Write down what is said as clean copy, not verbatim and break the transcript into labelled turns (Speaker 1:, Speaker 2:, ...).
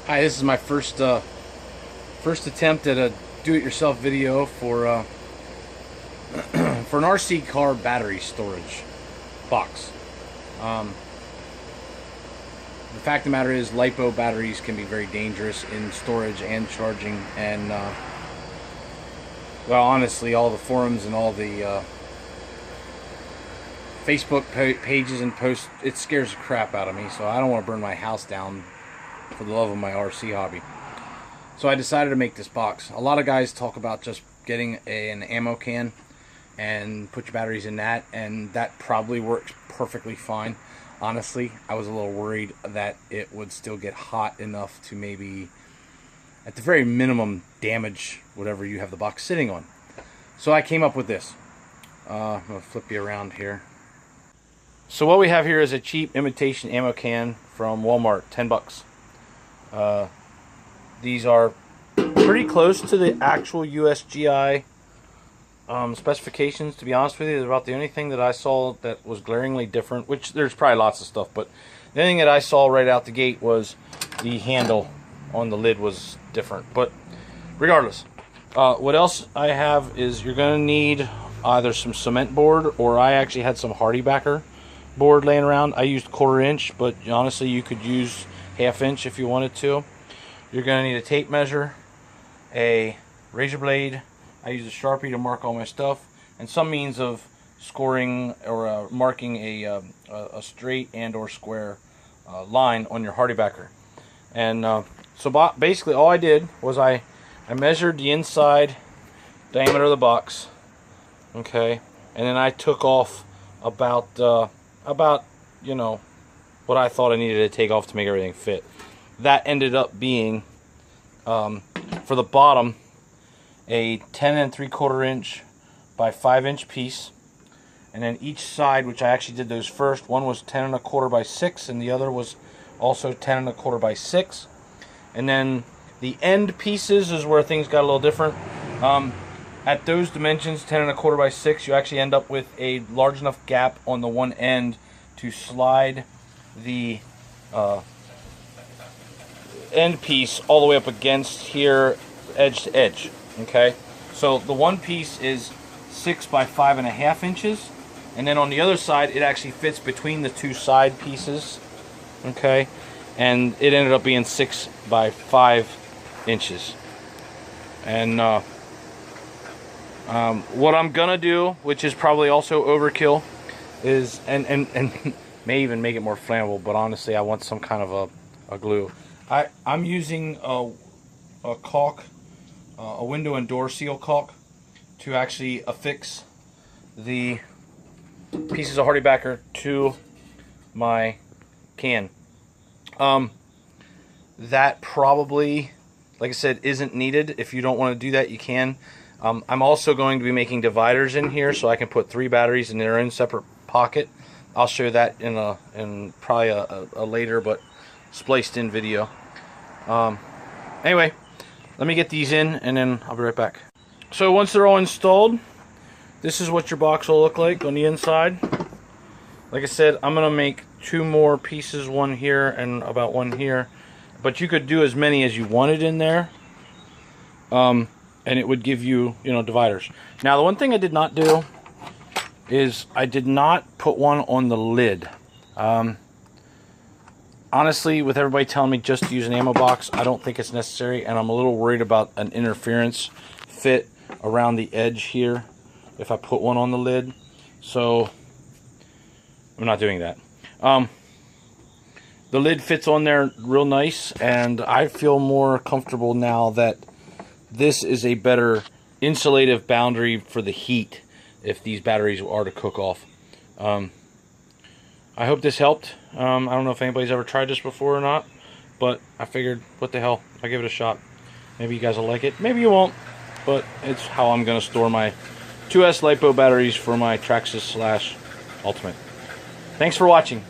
Speaker 1: Hi, this is my first attempt at a do-it-yourself video for for an RC car battery storage box. Um, the fact of the matter is, LiPo batteries can be very dangerous in storage and charging, and well, honestly, all the forums and all the Facebook pages and posts, it scares the crap out of me. So I don't want to burn my house down for the love of my RC hobby. So I decided to make this box. A lot of guys talk about just getting an ammo can and put your batteries in that, and that probably works perfectly fine. Honestly, I was a little worried that it would still get hot enough to maybe, at the very minimum, damage whatever you have the box sitting on. So I came up with this. I'm going to flip you around here. So what we have here is a cheap imitation ammo can from Walmart, 10 bucks. These are pretty close to the actual USGI specifications, to be honest with you. They're about the only thing that I saw that was glaringly different, which there's probably lots of stuff, but the only thing that I saw right out the gate was the handle on the lid was different. But regardless, what else I have is you're going to need either some cement board, or I actually had some Hardy Backer board laying around. I used 1/4 inch, but honestly you could use 1/2 inch if you wanted to. You're going to need a tape measure, a razor blade. I use a Sharpie to mark all my stuff, and some means of scoring or marking a straight and or square line on your Hardy Backer. And so basically all I did was I measured the inside diameter of the box, okay, and then I took off about you know, what I thought I needed to take off to make everything fit. That ended up being, for the bottom, a 10 3/4 inch by 5 inch piece, and then each side, which I actually did those first, one was 10 1/4 by 6, and the other was also 10 1/4 by 6. And then the end pieces is where things got a little different. At those dimensions, 10 1/4 by 6, you actually end up with a large enough gap on the one end to slide the end piece all the way up against here, edge to edge. Okay, so the one piece is 6 by 5.5 inches, and then on the other side it actually fits between the two side pieces. Okay, and it ended up being 6 by 5 inches. And what I'm gonna do, which is probably also overkill, is and may even make it more flammable, but honestly I want some kind of a glue. I'm using a caulk, a window and door seal caulk, to actually affix the pieces of Hardy Backer to my can. That probably, like I said, isn't needed. If you don't want to do that, you can. I'm also going to be making dividers in here so I can put 3 batteries in their own separate pocket. I'll show you that in probably a later but spliced in video. Anyway, let me get these in and then I'll be right back. So once they're all installed, this is what your box will look like on the inside. Like I said, I'm gonna make 2 more pieces, one here and about one here, but you could do as many as you wanted in there, and it would give you, you know, dividers. Now the one thing I did not do is I did not put one on the lid. Honestly, with everybody telling me just to use an ammo box, I don't think it's necessary, and I'm a little worried about an interference fit around the edge here if I put one on the lid. So I'm not doing that. The lid fits on there real nice, and I feel more comfortable now that this is a better insulative boundary for the heat if these batteries are to cook off. I hope this helped. I don't know if anybody's ever tried this before or not, but I figured, what the hell, I'll give it a shot. Maybe you guys will like it, maybe you won't, but it's how I'm going to store my 2S LiPo batteries for my Traxxas / Ultimate. Thanks for watching.